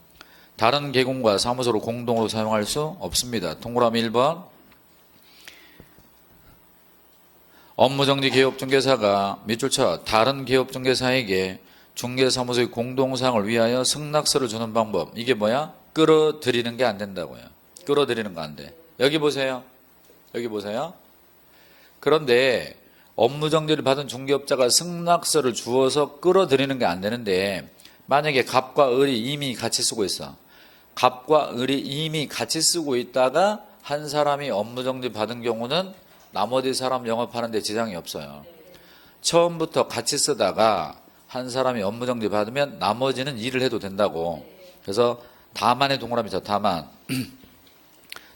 다른 계공과 사무소를 공동으로 사용할 수 없습니다. 동그라미 1번. 업무정지 개업중개사가 밑줄 쳐 다른 개업중개사에게 중개사무소의 공동사용을 위하여 승낙서를 주는 방법. 이게 뭐야? 끌어들이는 게 안 된다고요. 끌어들이는 거 안 돼. 여기 보세요. 그런데 업무정지를 받은 중개업자가 승낙서를 주어서 끌어들이는 게 안 되는데, 만약에 갑과 을이 이미 같이 쓰고 있어. 갑과 을이 이미 같이 쓰고 있다가 한 사람이 업무정지 받은 경우는 나머지 사람 영업하는 데 지장이 없어요. 처음부터 같이 쓰다가 한 사람이 업무정지 받으면 나머지는 일을 해도 된다고. 그래서 다만의 동그라미죠.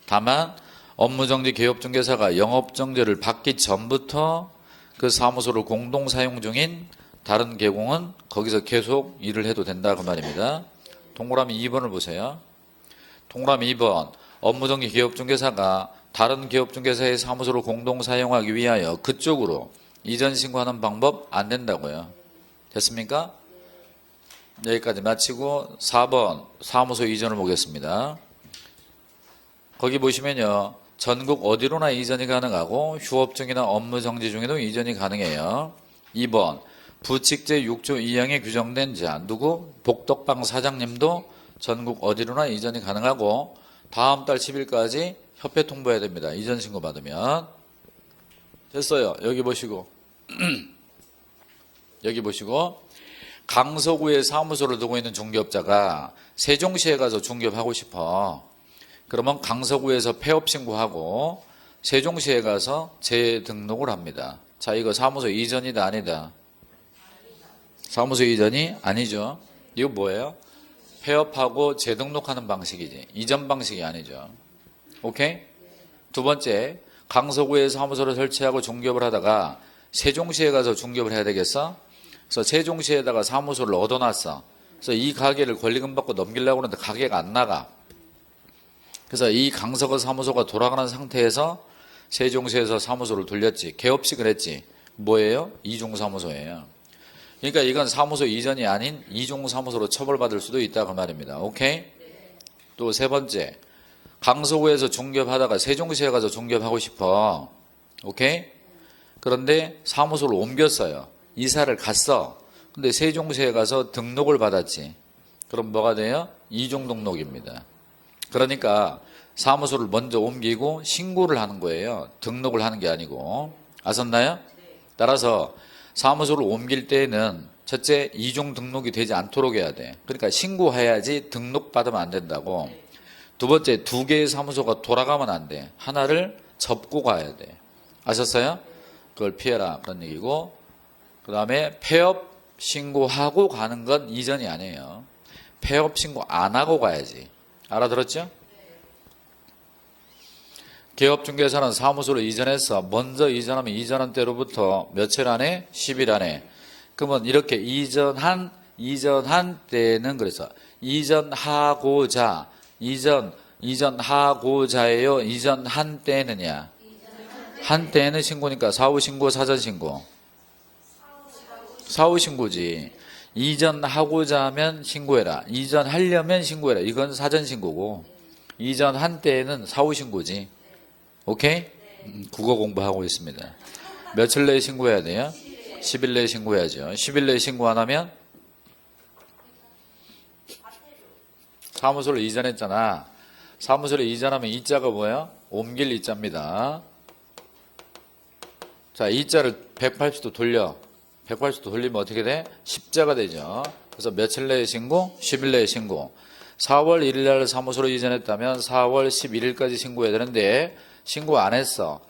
다만 업무정지 개업중개사가 영업정지를 받기 전부터 그 사무소를 공동사용 중인 다른 계공은 거기서 계속 일을 해도 된다 그 말입니다. 동그라미 2번을 보세요. 동그라미 2번. 업무정지 개업중개사가 다른 개업중개사의 사무소를 공동사용하기 위하여 그쪽으로 이전 신고하는 방법 안 된다고요. 됐습니까? 여기까지 마치고 4번 사무소 이전을 보겠습니다. 거기 보시면요. 전국 어디로나 이전이 가능하고 휴업 중이나 업무 정지 중에도 이전이 가능해요. 2번 부칙제 6조 2항에 규정된 자 누구? 복덕방 사장님도 전국 어디로나 이전이 가능하고 다음 달 10일까지 협회 통보해야 됩니다. 이전 신고 받으면. 됐어요. 여기 보시고 강서구에 사무소를 두고 있는 중개업자가 세종시에 가서 중개업하고 싶어. 그러면 강서구에서 폐업 신고하고 세종시에 가서 재등록을 합니다. 자, 이거 사무소 이전이다 아니다? 사무소 이전이 아니죠. 이거 뭐예요? 폐업하고 재등록하는 방식이지. 이전 방식이 아니죠. 오케이? 두 번째, 강서구에 사무소를 설치하고 중개업을 하다가 세종시에 가서 중개업을 해야 되겠어? 그래서 세종시에다가 사무소를 얻어놨어. 그래서 이 가게를 권리금 받고 넘기려고 하는데 가게가 안 나가. 그래서 이 강서구 사무소가 돌아가는 상태에서 세종시에서 사무소를 돌렸지. 개업식을 했지. 뭐예요? 이중사무소예요. 그러니까 이건 사무소 이전이 아닌 이중사무소로 처벌받을 수도 있다 그 말입니다. 오케이? 또 세 번째, 강서구에서 중개업하다가 세종시에 가서 중개업하고 싶어. 오케이? 그런데 사무소를 옮겼어요. 이사를 갔어. 근데 세종시에 가서 등록을 받았지. 그럼 뭐가 돼요? 이중 등록입니다. 그러니까 사무소를 먼저 옮기고 신고를 하는 거예요. 등록을 하는 게 아니고. 아셨나요? 따라서 사무소를 옮길 때에는 첫째, 이중 등록이 되지 않도록 해야 돼. 그러니까 신고해야지 등록받으면 안 된다고. 두 번째, 두 개의 사무소가 돌아가면 안 돼. 하나를 접고 가야 돼. 아셨어요? 그걸 피해라 그런 얘기고. 그 다음에 폐업 신고하고 가는 건 이전이 아니에요. 폐업 신고 안 하고 가야지. 알아들었죠? 개업중개사는 사무소를 이전해서 먼저 이전하면 이전한 때로부터 며칠 안에? 10일 안에. 그러면 이렇게 이전한 때는 그래서 이전하고자예요? 이전한 때느냐? 한 때는 신고니까 사후신고, 사전신고? 사후신고지. 이전하고자 하면 신고해라. 이전하려면 신고해라. 이건 사전신고고 이전한 때에는 사후신고지. 오케이? 국어 공부하고 있습니다. 며칠 내에 신고해야 돼요? 10일 내에 신고해야죠. 10일 내에 신고 안 하면 사무소를 이전했잖아. 사무소를 이전하면 이자가 뭐야? 옮길 이자입니다. 자, 이자를 180도 돌려. 180도 돌리면 어떻게 돼? 10자가 되죠. 그래서 며칠 내에 신고? 10일 내에 신고. 4월 1일 날 사무소로 이전했다면 4월 11일까지 신고해야 되는데 신고 안 했어.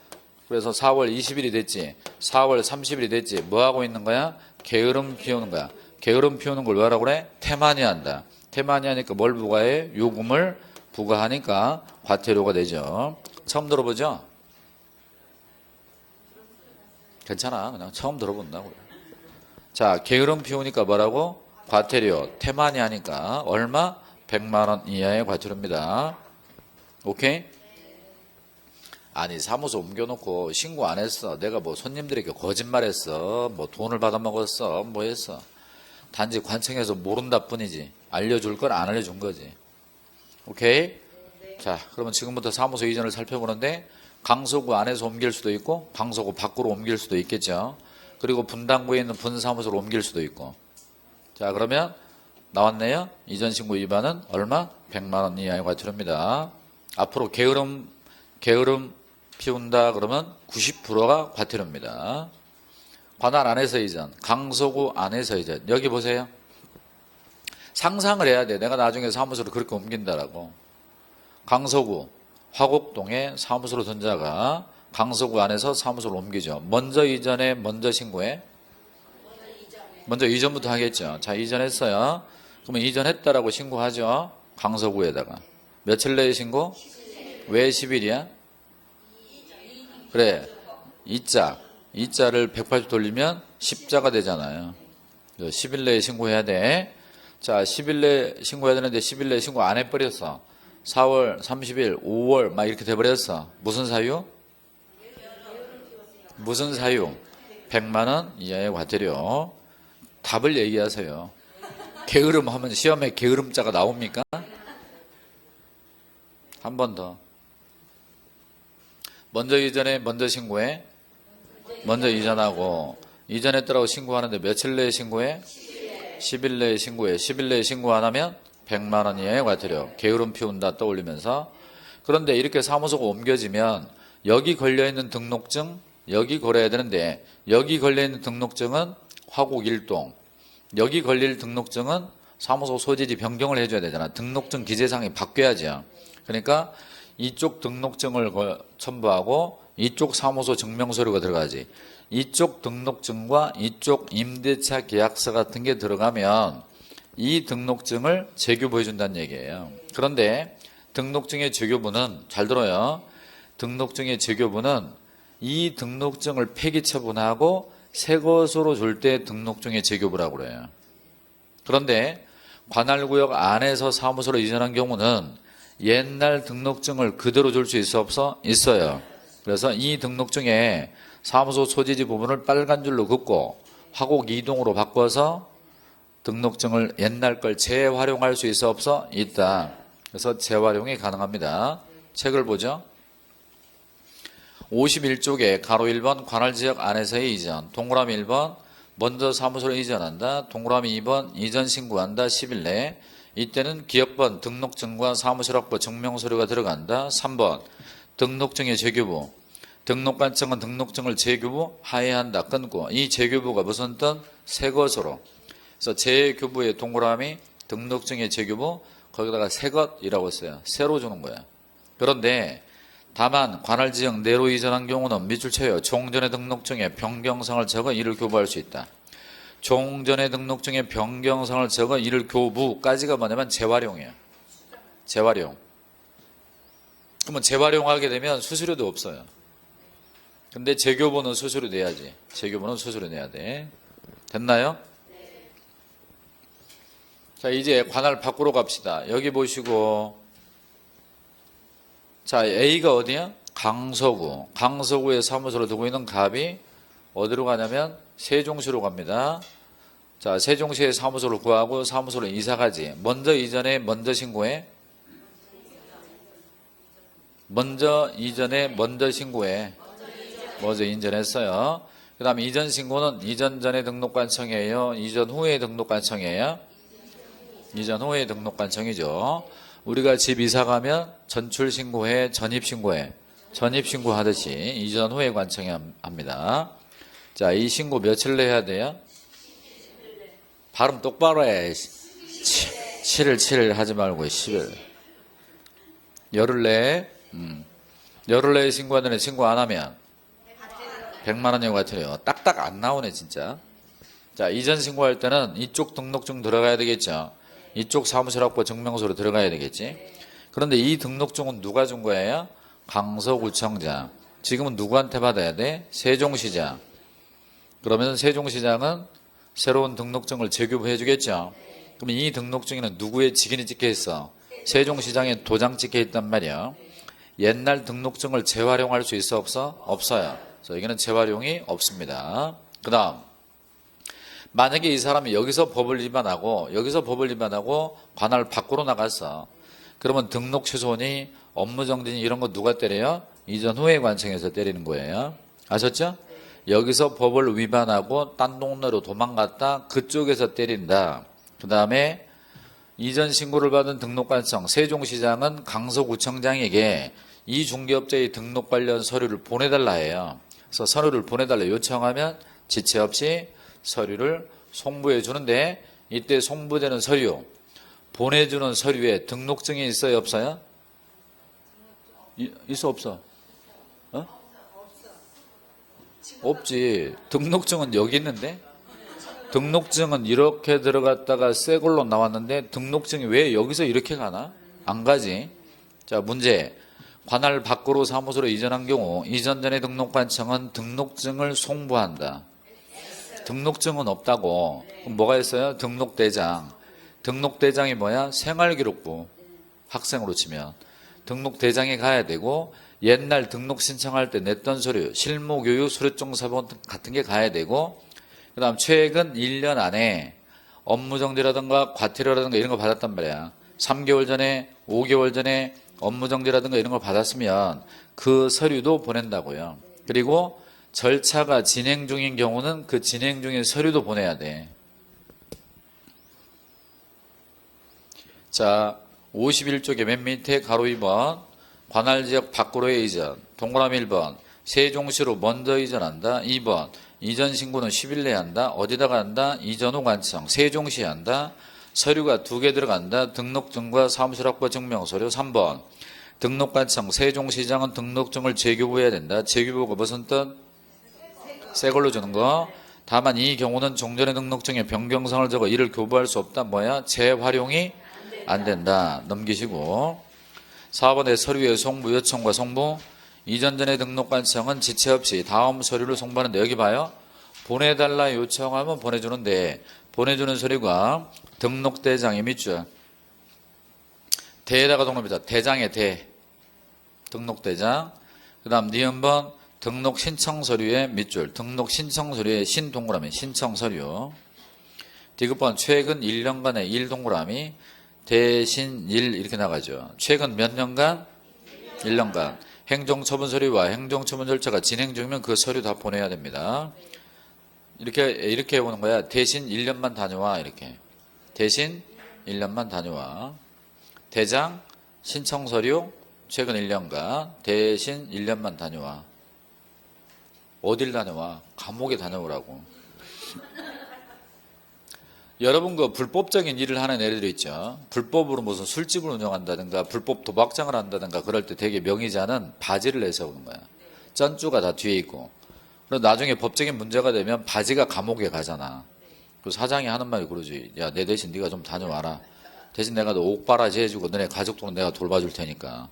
그래서 4월 20일이 됐지. 4월 30일이 됐지. 뭐 하고 있는 거야? 게으름 피우는 거야. 게으름 피우는 걸 뭐라고 그래? 태만히 한다. 태만히 하니까 뭘 부과해? 요금을 부과하니까 과태료가 되죠. 처음 들어보죠? 괜찮아. 그냥 처음 들어본다고요. 자, 게으름 피우니까 뭐라고? 과태료. 태만히 하니까 얼마? 100만 원 이하의 과태료입니다. 오케이? 아니, 사무소 옮겨놓고 신고 안 했어. 내가 뭐 손님들에게 거짓말했어. 뭐 돈을 받아먹었어. 뭐 했어. 단지 관청에서 모른다 뿐이지. 알려줄 걸 안 알려준 거지. 오케이? 자, 그러면 지금부터 사무소 이전을 살펴보는데 강서구 안에서 옮길 수도 있고 강서구 밖으로 옮길 수도 있겠죠. 그리고 분당구에 있는 분사무소로 옮길 수도 있고. 자, 그러면 나왔네요. 이전 신고 위반은 얼마? 100만 원 이하의 과태료입니다. 앞으로 게으름 피운다 그러면 90%가 과태료입니다. 관할 안에서 이전, 강서구 안에서 이전. 여기 보세요. 상상을 해야 돼. 내가 나중에 사무소를 그렇게 옮긴다라고. 강서구 화곡동에 사무소로 둔 자가 강서구 안에서 사무소를 옮기죠. 먼저 이전해, 먼저 신고해? 먼저 이전부터 하겠죠. 자, 이전했어요. 그러면 이전했다라고 신고하죠. 강서구에다가. 며칠 내에 신고? 왜 10일이야? 그래. 이자를 180 돌리면 10자가 되잖아요. 10일 내에 신고해야 돼. 자, 10일 내에 신고해야 되는데 10일 내에 신고 안 해버렸어. 4월, 30일, 5월 막 이렇게 돼버렸어. 무슨 사유? 무슨 사유? 100만 원 이하의 과태료. 답을 얘기하세요. 게으름 하면 시험에 게으름자가 나옵니까? 한 번 더. 먼저 이전해, 먼저 신고해? 먼저 이전하고, 이전했더라고 신고하는데 며칠 내에 신고해? 10일 내에 신고해. 10일 내에 신고 안 하면 100만 원 이하의 과태료. 게으름 피운다 떠올리면서. 그런데 이렇게 사무소가 옮겨지면 여기 걸려있는 등록증, 여기 걸어야 되는데 여기 걸려있는 등록증은 화곡 1동, 여기 걸릴 등록증은 사무소 소재지 변경을 해줘야 되잖아. 등록증 기재사항이 바뀌어야죠. 그러니까 이쪽 등록증을 첨부하고 이쪽 사무소 증명서류가 들어가지. 이쪽 등록증과 이쪽 임대차 계약서 같은 게 들어가면 이 등록증을 재교부해 준다는 얘기예요. 그런데 등록증의 재교부는, 잘 들어요. 등록증의 재교부는 이 등록증을 폐기 처분하고 새 것으로 줄 때 등록증의 재교부라고 그래요. 그런데 관할구역 안에서 사무소로 이전한 경우는 옛날 등록증을 그대로 줄 수 있어 없어? 있어요. 그래서 이 등록증에 사무소 소지지 부분을 빨간 줄로 긋고 화곡 2동으로 바꿔서 등록증을 옛날 걸 재활용할 수 있어 없어? 있다. 그래서 재활용이 가능합니다. 책을 보죠. 51쪽에 가로 1번 관할지역 안에서의 이전, 동그라미 1번 먼저 사무소로 이전한다, 동그라미 2번 이전 신고한다 10일 내에. 이때는 기업번 등록증과 사무실확보 증명서류가 들어간다. 3번 등록증의 재교부, 등록관청은 등록증을 재교부 하해한다. 끊고. 이 재교부가 무슨 뜻? 새 것으로. 그래서 재교부의 동그라미 등록증의 재교부, 거기다가 새 것이라고 써요. 새로 주는 거야. 그런데 다만 관할지역 내로 이전한 경우는 밑줄 쳐요. 종전의 등록증에 변경사항을 적어 이를 교부할 수 있다. 종전의 등록증에 변경사항을 적어 이를 교부까지가 뭐냐면 재활용이에요. 재활용. 그러면 재활용하게 되면 수수료도 없어요. 근데 재교부는 수수료 내야지. 재교부는 수수료 내야 돼. 됐나요? 자, 이제 관할 밖으로 갑시다. 여기 보시고, 자, A가 어디야? 강서구. 강서구에 사무소를 두고 있는 갑이 어디로 가냐면 세종시로 갑니다. 자, 세종시에 사무소를 구하고 사무소를 이사가지. 먼저 이전에 먼저 신고해. 먼저 이전에 먼저 신고해. 먼저 인전했어요. 그 다음에 이전 신고는 이전 전에 등록관청이에요. 이전 후에 등록관청이에요. 이전 후에 등록관청이죠. 우리가 집 이사 가면 전출 신고해, 전입 신고해. 전입 신고하듯이 이전 후에 관청이 합니다. 자, 이 신고 며칠 내에 해야 돼요? 발음 똑바로 해. 7일 하지 말고 10일. 열흘 내에 열흘 내에 신고하더니 신고 안 하면 100만 원 요구 같아요. 딱딱 안 나오네 진짜. 자, 이전 신고할 때는 이쪽 등록증 들어가야 되겠죠. 이쪽 사무실 확보 증명서로 들어가야 되겠지. 그런데 이 등록증은 누가 준 거예요? 강서구청장. 지금은 누구한테 받아야 돼? 세종시장. 그러면 세종시장은 새로운 등록증을 재교부해 주겠죠. 그럼 이 등록증에는 누구의 직인이 찍혀 있어? 세종시장에 도장 찍혀 있단 말이야. 옛날 등록증을 재활용할 수 있어 없어? 없어요. 그래서 여기는 재활용이 없습니다. 그 다음, 만약에 이 사람이 여기서 법을 위반하고 관할 밖으로 나갔어. 그러면 등록 취소니 업무 정지니 이런 거 누가 때려요? 이전 후에 관청에서 때리는 거예요. 아셨죠? 여기서 법을 위반하고 딴 동네로 도망갔다. 그쪽에서 때린다. 그 다음에 이전 신고를 받은 등록관청 세종시장은 강서구청장에게 이 중개업자의 등록 관련 서류를 보내달라 해요. 그래서 서류를 보내달라 요청하면 지체 없이 서류를 송부해 주는데 이때 송부되는 서류, 보내주는 서류에 등록증이 있어요 없어요? 있어 없어? 어? 없지. 등록증은 여기 있는데 등록증은 이렇게 들어갔다가 새 걸로 나왔는데 등록증이 왜 여기서 이렇게 가나? 안 가지. 자, 문제. 관할 밖으로 사무소로 이전한 경우 이전 전에 등록관청은 등록증을 송부한다. 등록증은 없다고. 그럼 뭐가 있어요? 등록대장. 등록대장이 뭐야? 생활기록부. 학생으로 치면. 등록대장에 가야 되고 옛날 등록 신청할 때 냈던 서류, 실무교육 수료증서본 같은 게 가야 되고 그 다음 최근 1년 안에 업무정지라든가 과태료라든가 이런 거 받았단 말이야. 3개월 전에 5개월 전에 업무정지라든가 이런 걸 받았으면 그 서류도 보낸다고요. 그리고 절차가 진행 중인 경우는 그 진행 중인 서류도 보내야 돼. 자, 51쪽에 맨 밑에 가로 2번 관할지역 밖으로의 이전. 동그라미 1번 세종시로 먼저 이전한다. 2번 이전 신고는 10일 내에 한다. 어디다가 한다? 이전 후 관청 세종시에 한다. 서류가 2개 들어간다. 등록증과 사무실 확보 증명서류. 3번 등록관청 세종시장은 등록증을 재교부해야 된다. 재교부가 무슨 뜻? 새 걸로 주는 거. 다만 이 경우는 종전의 등록증에 변경사항을 적어 이를 교부할 수 없다. 뭐야? 재활용이 안 된다. 넘기시고 4번의 서류의 송부 요청과 송부. 이전 전의 등록관청은 지체 없이 다음 서류를 송부하는데 여기 봐요. 보내달라 요청하면 보내주는데 보내주는 서류가 등록대장의 밑줄. 대에다가 동그라미다. 대장의 대. 등록대장. 그 다음 니은번 등록신청서류의 밑줄. 등록신청서류의 신동그라미. 신청서류. 디귿번 최근 1년간의 1동그라미. 대신 1 이렇게 나가죠. 최근 몇 년간? 1년간. 행정처분 서류와 행정처분 절차가 진행 중이면 그 서류 다 보내야 됩니다. 이렇게 해보는 거야. 대신 1년만 다녀와. 이렇게. 대신 1년만 다녀와. 대장, 신청서류, 최근 1년간. 대신 1년만 다녀와. 어딜 다녀와? 감옥에 다녀오라고. 여러분 그 불법적인 일을 하는 애들 있죠. 불법으로 무슨 술집을 운영한다든가 불법 도박장을 한다든가 그럴 때 되게 명의자는 바지를 내세우는 거야. 쩐주가 다 뒤에 있고. 그래서 나중에 법적인 문제가 되면 바지가 감옥에 가잖아. 그 사장이 하는 말이 그러지. 야, 내 대신 네가 좀 다녀와라. 대신 내가 너 옥바라지 해주고 너네 가족들은 내가 돌봐줄 테니까.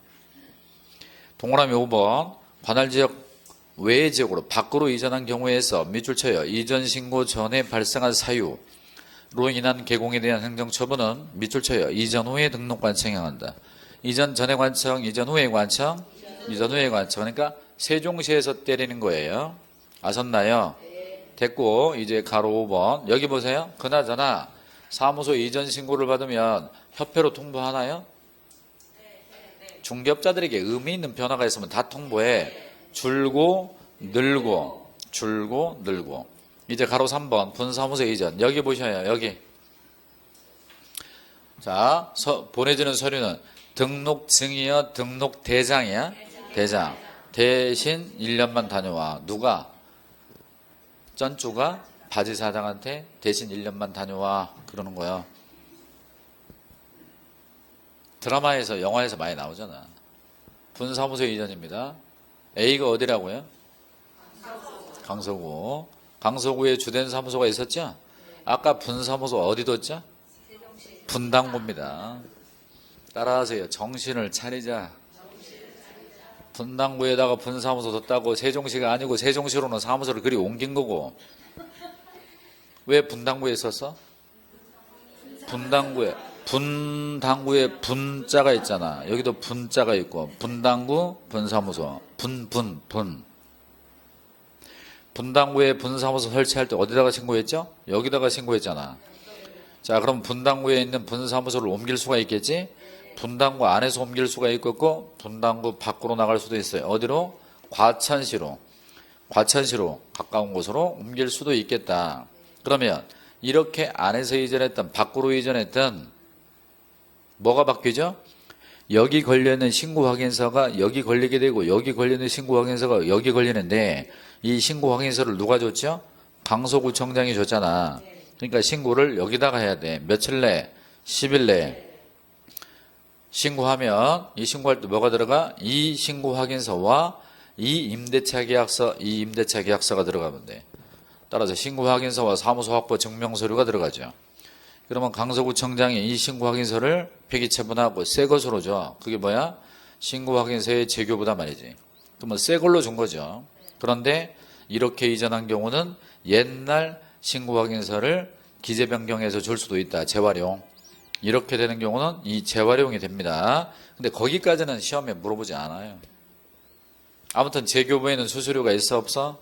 동그라미 5번 관할지역 외의 지역으로 밖으로 이전한 경우에서 밑줄 쳐요. 이전 신고 전에 발생한 사유 로 인한 개공에 대한 행정처분은 밑줄 쳐요. 이전 후에 등록관청에 한다. 이전 전에 관청, 이전 후에 관청, 이전 후에 관청. 그러니까 세종시에서 때리는 거예요. 아셨나요? 됐고 이제 가로 5번 여기 보세요. 그나저나 사무소 이전 신고를 받으면 협회로 통보하나요? 중개업자들에게 의미 있는 변화가 있으면 다 통보해. 줄고 늘고 줄고 늘고. 이제 가로 3번 분사무소 이전 여기 보셔요. 여기 자 보내주는 서류는 등록증이야 등록대장이야? 대장. 대신 1년만 다녀와. 누가? 전주가 바지 사장한테 대신 1년만 다녀와 그러는 거야. 드라마에서 영화에서 많이 나오잖아. 분사무소 이전입니다. A가 어디라고요? 강서구. 강서구에 주된 사무소가 있었죠? 아까 분사무소 어디 뒀죠? 분당구입니다. 따라하세요. 정신을 차리자. 분당구에다가 분사무소 뒀다고 세종시가 아니고 세종시로는 사무소를 그리 옮긴 거고. 왜 분당구에 있었어? 분당구에 분자가 있잖아. 여기도 분자가 있고 분당구 분사무소 분당구에 분사무소 설치할 때 어디다가 신고했죠? 여기다가 신고했잖아. 자, 그럼 분당구에 있는 분사무소를 옮길 수가 있겠지? 분당구 안에서 옮길 수가 있고 분당구 밖으로 나갈 수도 있어요. 어디로? 과천시로 가까운 곳으로 옮길 수도 있겠다. 그러면 이렇게 안에서 이전했던 밖으로 이전했던 뭐가 바뀌죠? 여기 걸려있는 신고 확인서가 여기 걸리게 되고 여기 걸려있는 신고 확인서가 여기 걸리는데 이 신고 확인서를 누가 줬죠? 강서구청장이 줬잖아. 그러니까 신고를 여기다가 해야 돼. 며칠 내? 10일 내. 신고하면 이 신고할 때 뭐가 들어가? 이 신고 확인서와 이 임대차 계약서가 들어가면 돼. 따라서 신고 확인서와 사무소 확보 증명서류가 들어가죠. 그러면 강서구청장이 이 신고 확인서를 폐기처분하고 새 것으로 줘. 그게 뭐야? 신고 확인서의 재교부다 말이지. 그러면 새 걸로 준 거죠. 그런데 이렇게 이전한 경우는 옛날 신고 확인서를 기재 변경해서 줄 수도 있다. 재활용. 이렇게 되는 경우는 이 재활용이 됩니다. 근데 거기까지는 시험에 물어보지 않아요. 아무튼 재교부에는 수수료가 있어 없어?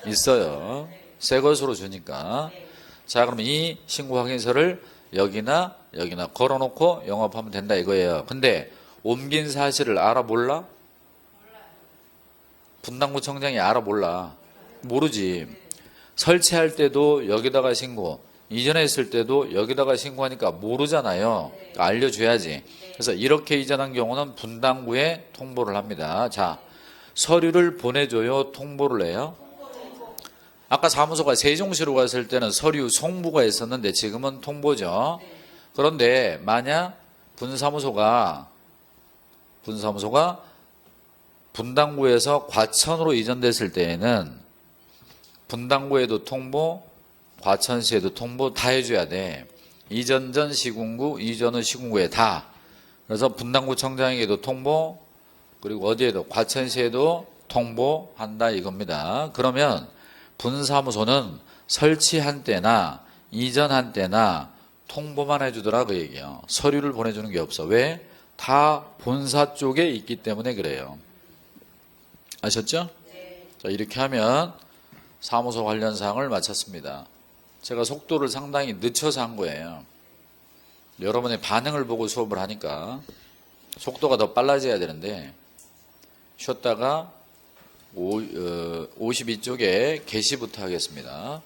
있어요. 새 것으로 주니까. 자, 그럼 이 신고 확인서를 여기나 걸어놓고 영업하면 된다 이거예요. 근데 옮긴 사실을 알아 몰라? 분당구청장이 알아 몰라? 모르지. 설치할 때도 여기다가 신고, 이전했을 때도 여기다가 신고하니까 모르잖아요. 그러니까 알려줘야지. 그래서 이렇게 이전한 경우는 분당구에 통보를 합니다. 자, 서류를 보내줘요, 통보를 해요? 아까 사무소가 세종시로 갔을 때는 서류 송부가 있었는데 지금은 통보죠. 그런데 만약 분사무소가 분당구에서 과천으로 이전됐을 때에는 분당구에도 통보, 과천시에도 통보 다 해줘야 돼. 이전 전 시군구, 이전 후 시군구에 다. 그래서 분당구청장에게도 통보, 그리고 어디에도 과천시에도 통보한다 이겁니다. 그러면 분사무소는 설치한 때나 이전한 때나 통보만 해주더라 그 얘기예요. 서류를 보내주는 게 없어. 왜? 다 본사 쪽에 있기 때문에 그래요. 아셨죠? 네. 자, 이렇게 하면 사무소 관련 사항을 마쳤습니다. 제가 속도를 상당히 늦춰서 한 거예요. 여러분의 반응을 보고 수업을 하니까 속도가 더 빨라져야 되는데 쉬었다가 52쪽에 게시부터 하겠습니다.